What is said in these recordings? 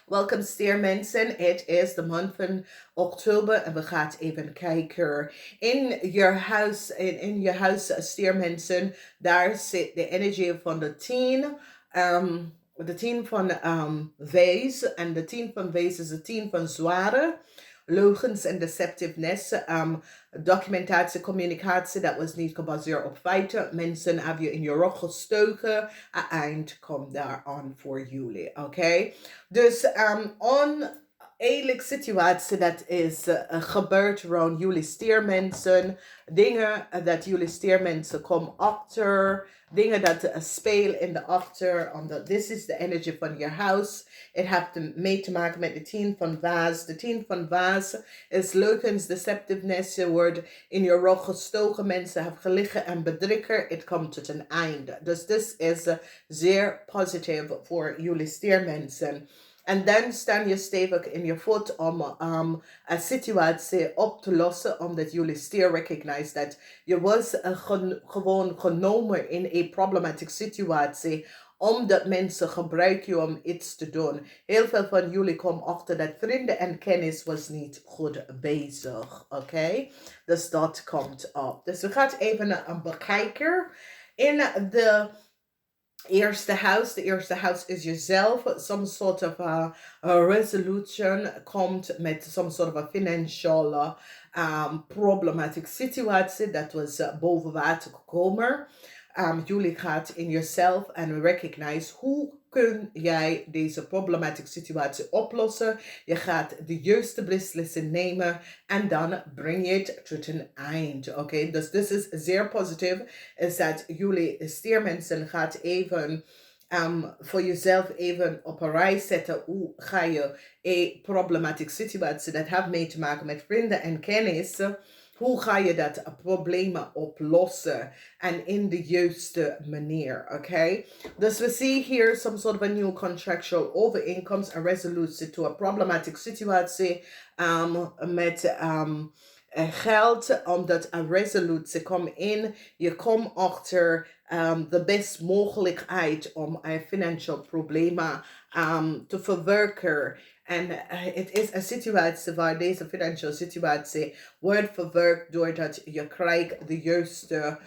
Welkom Stier mensen, het is de maand van oktober en we gaan even kijken. In je huis, in je huis Stier mensen, daar zit de energie van de 10 van wees. En de 10 van wees is de 10 van zware. Logens en deceptiveness, documentatie, communicatie, dat was niet gebaseerd op feiten. Mensen hebben je in je rug gestoken. Het eind komt daar aan voor jullie, oké? Dus oneerlijke situatie dat is gebeurd rond jullie stiermensen. Dingen dat jullie stiermensen komen achter. Dingen dat spelen in de achter. Omdat dit is de energie van je huis. Het heeft mee te maken met de 10 van vaas. De 10 van vaas is leugens, deceptiveness. Je wordt in je rug gestoken. Mensen hebben gelegen en bedrikken. Het komt tot een einde. Dus dit is zeer positief voor jullie stiermensen. En dan staan je stevig in je voet om een situatie op te lossen, omdat jullie stier recognize dat je was gewoon genomen in een problematische situatie, omdat mensen gebruiken je om iets te doen. Heel veel van jullie komen achter dat vrienden en kennis was niet goed bezig, oké? Dus dat komt op. Dus we gaan even een bekijken in de eerste huis. De eerste huis is jezelf. Some sort of a resolution komt met some sort of a financial problematic situatie. Dat was boven water gekomen. Jullie gaat in jezelf en recognize hoe kun jij deze problematische situatie oplossen. Je gaat de juiste beslissing nemen en dan breng je het tot een eind. Oké, dus dit is zeer positief. Is dat jullie stiermensen gaat even voor jezelf even op een rij zetten. Hoe ga je een problematische situatie dat heeft mee te maken met vrienden en kennis. Hoe ga je dat problemen oplossen en in de juiste manier, oké? Dus we zien hier some sort of a new contractual overeenkomst, een resolutie to a problematic situatie met geld, omdat een resolutie komt in. Je komt achter de best mogelijkheid om een financieel probleem te verwerken. En het is een situatie waar deze financiële situatie wordt verwerkt doordat je krijgt de juiste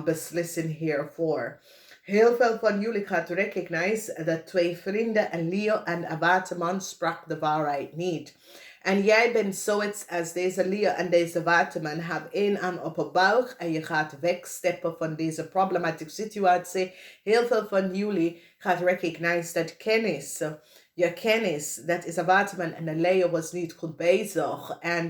beslissing hiervoor. Heel veel van jullie gaat recognize dat twee vrienden, een Leo en een waterman, sprak de waarheid niet. En jij bent zoiets als deze Leo en deze waterman hebben één aan op een buig en je gaat wegsteppen van deze problematische situatie. Heel veel van jullie gaat recognize dat kennis, je kennis, dat is een waterman en een Leo was niet goed bezig. En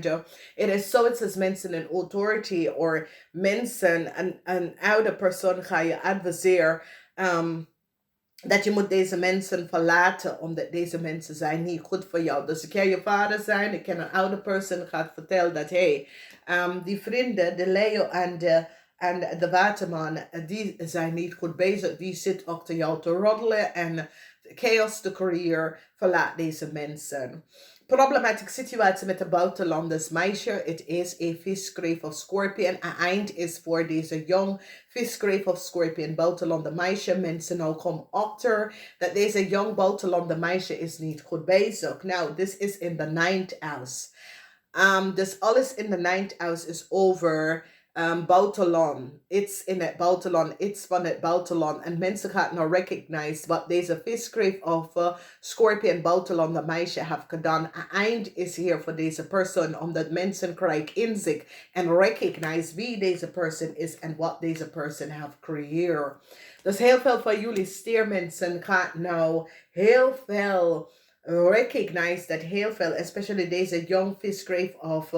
het is zoiets als mensen in authority of mensen, een oude persoon ga je adviseren dat je moet deze mensen verlaten, omdat deze mensen zijn niet goed voor jou. Dus ik kan je vader zijn, ik kan een oude persoon gaat vertellen dat, hey, die vrienden, de Leo en de waterman, die zijn niet goed bezig. Die zit achter jou te roddelen en chaos te creëren. Verlaat deze mensen. Problematische situatie met de buitenlanders meisje. Het is een viskreef of scorpion. Een eind is voor deze jong viskreef of scorpion buitenlander meisje. Mensen nou komen achter dat deze jong buitenlander meisje is niet goed bezig. Nou, this is in the ninth house. Dus alles in de ninth house is over buitenland. Iets in het buitenland, iets van het buitenland. En mensen gaan nou recognize wat deze viskreef of scorpion buitenlander meisje heeft gedaan. Een eind is hier voor deze persoon, omdat mensen krijgen inzicht en recognize wie deze persoon is en wat deze persoon heeft creëerd. Dus heel veel van jullie stiermensen gaat nou heel veel recognize dat heel veel, especially deze young visgrave of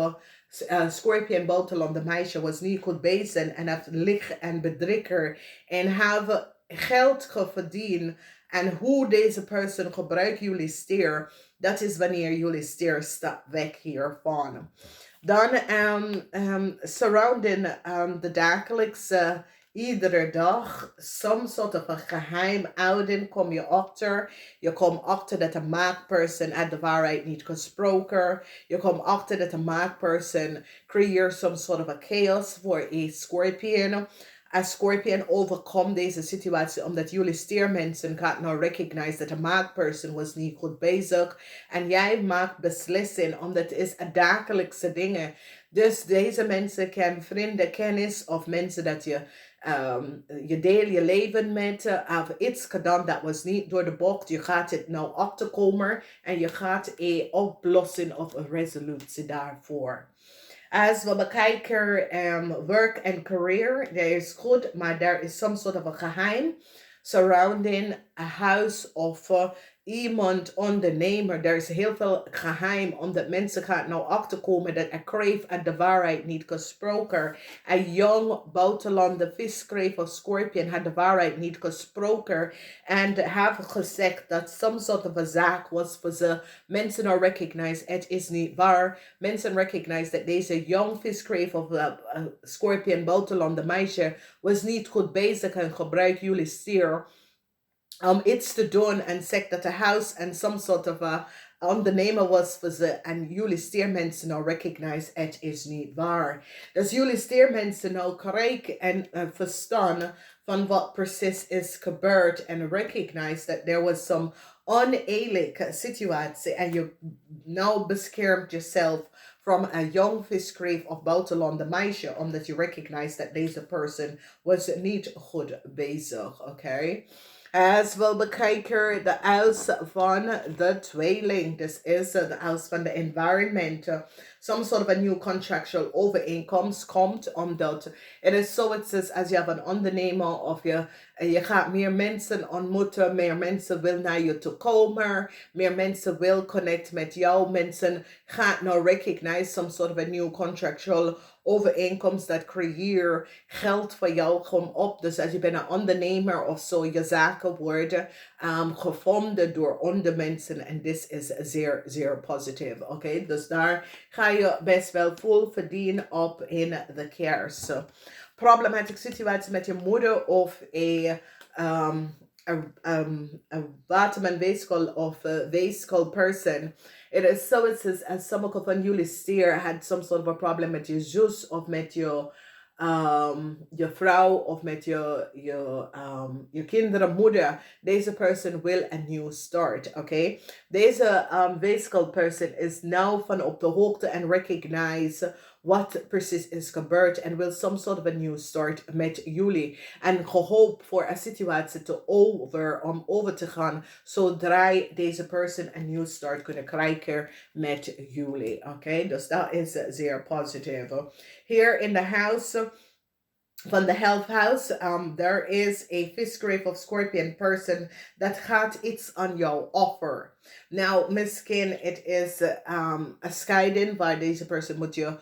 scorpion buitenlander meisje was niet goed bezig en heeft liggen en bedrikker en hebben geld verdiend. En hoe deze persoon gebruikt jullie stier, dat is wanneer jullie stier staat weg hiervan. Dan surrounding de dagelijkse iedere dag, some sort of een geheimhouding kom je achter. Je komt achter dat de maakperson uit de waarheid niet gesproken. Je komt achter dat de maakperson creëert some sort of a chaos voor een scorpion. Als Scorpion overkom deze situatie omdat jullie steermensen gaat nou recognize dat de maakperson was niet goed bezig. En jij maakt beslissing omdat het is dagelijkse dingen. Dus deze mensen kennen vrienden, kennis of mensen dat je deel je leven met. Of iets gedaan dat was niet door de bocht. Je gaat het nou achterkomen en je gaat een oplossing of een resolutie daarvoor. Als we bekijken work en career, dat is goed, maar there is some sort of a geheim surrounding a house of iemand, ondernemer. Er is heel veel geheim, omdat mensen gaan nou achterkomen dat een kreef uit de waarheid niet gesproken. Een jong buitenlander viskreef of scorpion had de waarheid niet gesproken. En hebben gezegd dat some sort of a zaak was voor ze. Mensen nou recognize het is niet waar. Mensen recognize dat deze jong viskreef of scorpion buitenlander meisje was niet goed bezig en gebruikt jullie stier iets te doen en zegt dat de house en some sort of a ondernemer was voor ze en jullie steermensen nou recognize het is niet waar. Dus jullie steermensen nou kijken en verstaan van wat precies is gebeurd en recognize that there was some oneerlijke situatie en je nou beschermt jezelf from a young visgrave of buitenlander meisje omdat je recognize that deze person was niet goed bezig, oké? As we bekijken de huis van de tweeling. This is de huis van de environment. Some sort of a new contractual overeenkomst komt omdat het is zo, het is als je hebt een ondernemer of je gaat meer mensen ontmoeten, meer mensen wil naar je toe komen, meer mensen wil connect met jou, mensen gaan nou recognize some sort of a new contractual overeenkomst dat creëert geld voor jou gewoon op. Dus als je bent een ondernemer of zo, je zaken worden gevonden door ondermensen en dit is zeer, zeer positief. Oké, dus daar ga je best wel veel verdienen op in de kerst. Problematische situatie met je moeder of een waterman weeskol of weeskol person. It is so it says as sommige van jullie stier had some sort of a problem met je zus of met je vrouw of met je kinderen, moeder. Deze person will a new start, oké? Deze weeskol person is now van op de hoogte en recognize wat precies is gebeurd en wil some sort of a new start met jullie. En gehoopt voor een situatie om over te gaan zodra deze person een new start kunnen krijgen met jullie. Oké, dus dat is zeer positief. Here in the house van de health house, there is a visgrave of scorpion person dat gaat iets aan jou offer. Nou, misschien het is een scheiding waar deze person moet je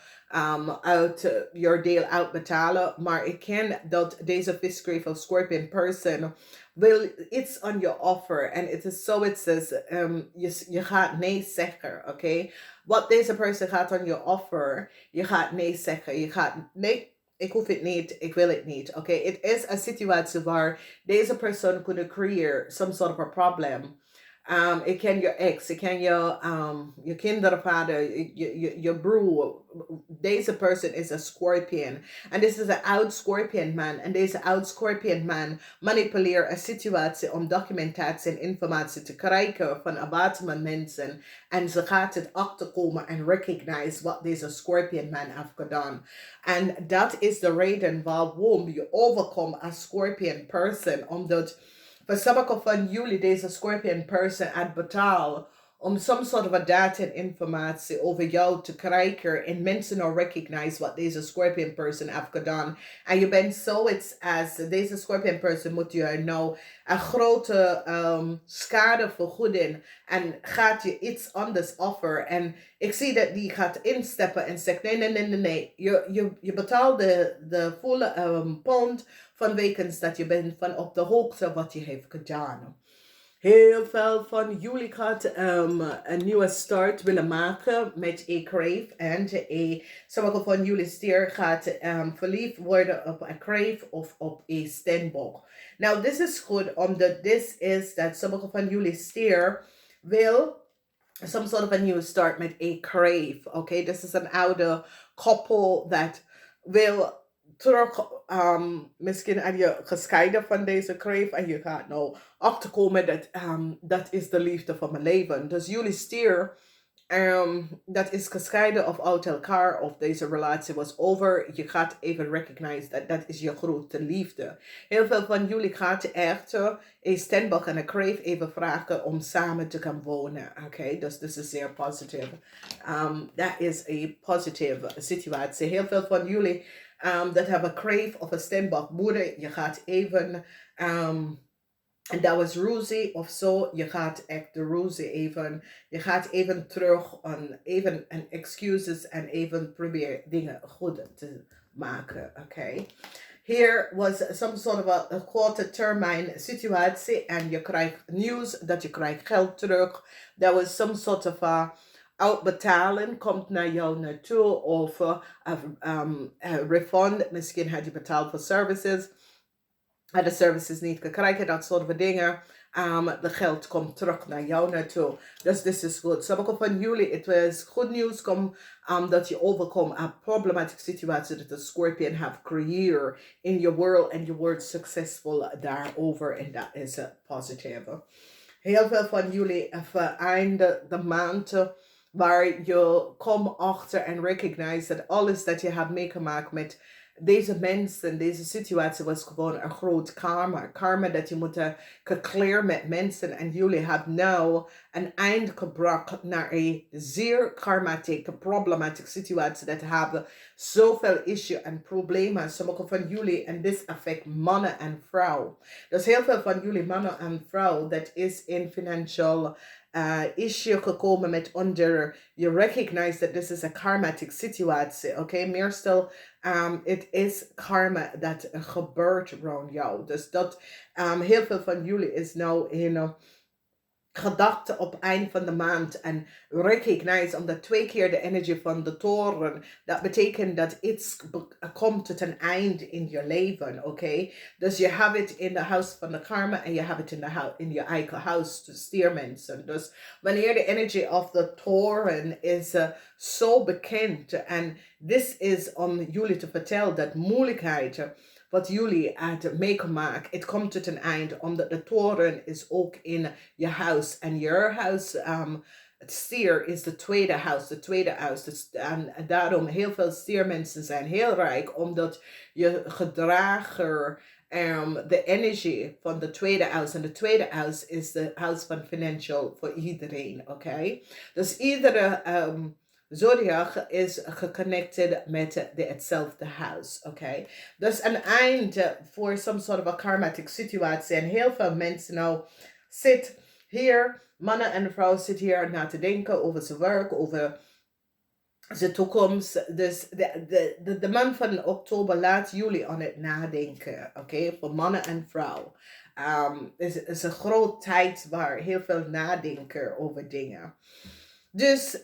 uit your deel uitbetalen. Maar ik ken dat deze visgrave of scorpion person wil iets aan je offer. En het is zo, het says, je gaat nee zeggen, oké? Wat deze person gaat aan je offer, je gaat nee zeggen. Je gaat nee. Ik hoef het niet, ik wil het niet. Oké, het is een situatie waar deze persoon kunnen creëren some sort of a problem. Ik ken je ex, ik ken je kindervader, je broer. Deze person is a scorpion. En dit is een oud scorpion man. En deze oud scorpion man manipuleert een situatie om documentatie en informatie te krijgen van een mensen. En ze gaat het achterkomen en recognize wat deze scorpion man heeft gedaan. En dat is de reden waarom je overkomt als scorpion person. Omdat voor sommige van jullie deze scorpion person het betaal om some sort of a data en informatie over jou te krijgen en mensen nou recognize wat deze scorpion person heeft gedaan. En je bent zoiets als deze scorpion person moet je nou een grote schade vergoeden en gaat je iets anders offer. En ik zie dat die gaat insteppen en zegt nee. Je betaalt de volle pond vanwege dat je bent van op de hoogte wat je heeft gedaan. Heel veel van jullie gaat een nieuwe start willen maken met een crave. En sommige van jullie stier gaat verliefd worden op een crave of op een steenbok. Nou, dit is goed, omdat dit is dat sommige van jullie stier wil some sort of a new start met a crave. Okay, this is an oude couple that will terug, misschien heb je gescheiden van deze kreef en je gaat nou achterkomen dat dat is de liefde van mijn leven. Dus jullie stier, dat is gescheiden of uit elkaar of deze relatie was over. Je gaat even recognize dat dat is je grote liefde. Heel veel van jullie gaat echt een Stenbok en een kreef even vragen om samen te gaan wonen. Oké, dus dit is zeer positief. Dat is een positieve situatie. Heel veel van jullie dat hebben crave of een Stenbok moeder. Je gaat even, en dat was Rosie of zo. Je gaat echt de Rosie even, je gaat even terug en even en excuses en even proberen dingen goed te maken. Oké. Here was some sort of a korte termijn situatie en je krijgt nieuws dat je krijgt geld terug. That was some sort of a uitbetaling komt naar jou naartoe of refund. Misschien had je betaald voor services. Had de services niet gekregen, dat soort van dingen. De geld komt terug naar jou naartoe. Dus dit is goed. Sommige van jullie, het was goed nieuws dat je overkomt een problematische situatie dat de Scorpion have creëerd in your world en je wordt succesvol daarover en dat is positief. Heel veel van jullie einde de maand waar je komt achter en recognize dat alles dat je hebt meegemaakt met deze mensen, deze situatie was gewoon een groot karma. Karma dat je moet clearen met mensen. En jullie hebben nou een eind gebracht naar een zeer karmatieke, problematische situatie. Dat hebben zoveel issue en problemen. Sommige van jullie, en dit affect mannen en vrouwen. Dus heel veel van jullie mannen en vrouwen, dat is in financial issue gekomen met onder, you recognize that this is a karmatic situatie, oké? Meestal, het is karma dat gebeurt rond jou. Dus dat, heel veel van jullie is nou in gedachte op eind van de maand en recognize omdat 2 keer de energie van de toren, dat betekent dat iets komt tot een eind in je leven, oké? Dus je hebt het in de huis van de karma en je hebt het in je eigen huis, de stiermensen. Dus wanneer de energie of de toren is zo bekend en dit is om jullie te vertellen dat moeilijkheden wat jullie uit meegemaakt, het komt tot een eind, omdat de toren is ook in je huis. En je huis, het stier is de tweede huis. Dus, en daarom heel veel stiermensen zijn heel rijk, omdat je gedrager de energie van de tweede huis. En de tweede huis is de huis van financial voor iedereen, oké? Dus iedere zodiac is geconnected met hetzelfde huis, oké? Dus een eind voor some sort of a karmatic situatie. En heel veel mensen nou zitten hier, mannen en vrouwen zitten hier na te denken over zijn werk, over zijn toekomst. Dus de maand van oktober laat jullie aan het nadenken, oké? Voor mannen en vrouwen. Is een groot tijd waar heel veel nadenken over dingen. Dus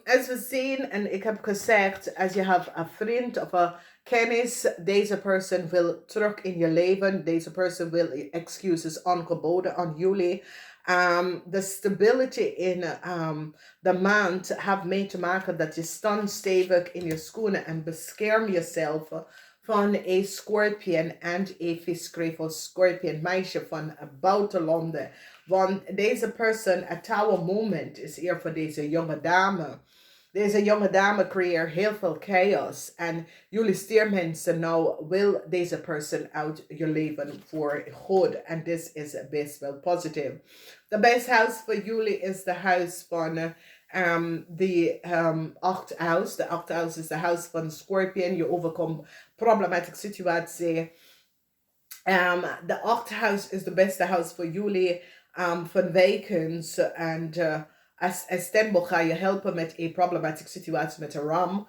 als we zien, en ik heb gezegd, als je hebt een vriend of een kennis, deze persoon wil terug in je leven, deze persoon wil excuses aangeboden aan jullie. De stability in de maand heeft mee te maken dat je staat stevig in je schoenen en bescherm jezelf van een scorpion en een viskreef of scorpion meisje van buitenlanden. Want deze persoon, het touwe moment is hier voor deze jonge dame. Deze jonge dame creëert heel veel chaos. En jullie stiermensen nou wil deze persoon uit je leven voor goed. En dit is best wel positief. De beste huis voor jullie is de huis van de 8th house. De 8th house is de huis van Scorpion. Je overkomt problematische situatie. De 8th house is de beste huis voor jullie van wekens. En als Stenbok ga je helpen met een problematische situatie met de ram.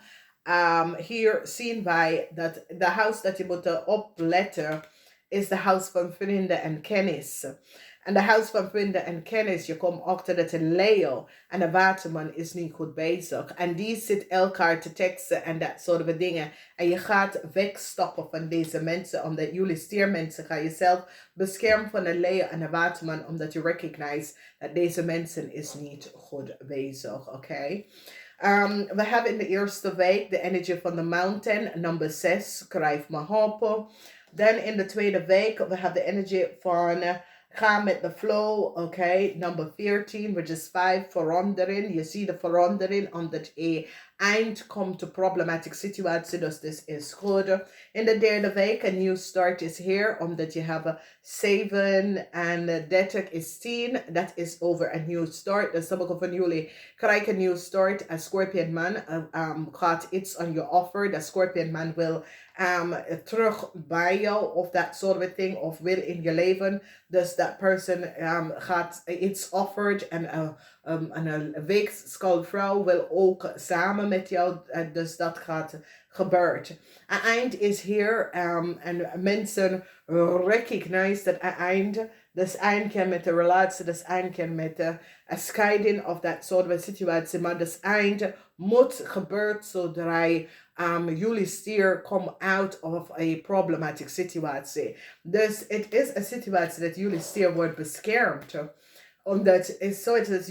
Hier zien wij dat de huis dat je moet opletten is de huis van vrienden en kennis. En de huis van vrienden en kennis, je komt achter dat een Leo en een waterman is niet goed bezig. En die zit elkaar te teksten en dat soort van dingen. En je gaat wegstappen van deze mensen, omdat jullie stiermensen gaan jezelf beschermen van een Leo en een waterman, omdat je recognize dat deze mensen is niet goed bezig, oké? We have in de eerste week de energy van de mountain, number 6, schrijf maar op. Dan in de tweede week, we have the energy van ga met the flow, okay, number 14, which is 5, verandering. Je ziet de verandering omdat je eind komt to problematic situatie, dus this is goed. In de derde week, a new start is here, omdat je have 7 en 30 is 10, that is over a new start. Dus sommige van jullie krijgen een new start. A Scorpion man gaat iets aan je offer. The Scorpion man wil terug bij jou of that sort of thing, of wil in je leven. Dus that person gaat iets offered en een weegskalvrouw wil ook samen met jou. Dus dat gaat gebeurt. Een eind is hier en mensen recognize dat een eind. Dus eind kan met de relatie, dus eind kan met de scheiding of that sort of situatie. Maar dus eind moet gebeuren zodra jullie stier come out of a problematic situatie. Dus het is een situatie dat jullie stier wordt beschermd. Omdat het zo is dat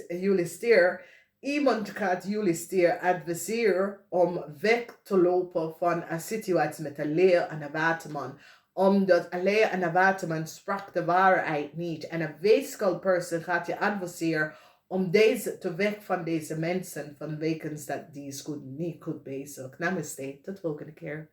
jullie stier, iemand gaat jullie stier adviseren om weg te lopen van een situatie met een leer en een waterman. Omdat een leer en een waterman sprak de waarheid niet. En een weeskalperson gaat je adviseren om te weg van deze mensen, vanwege dat die is niet goed bezig. Namaste, tot volgende keer.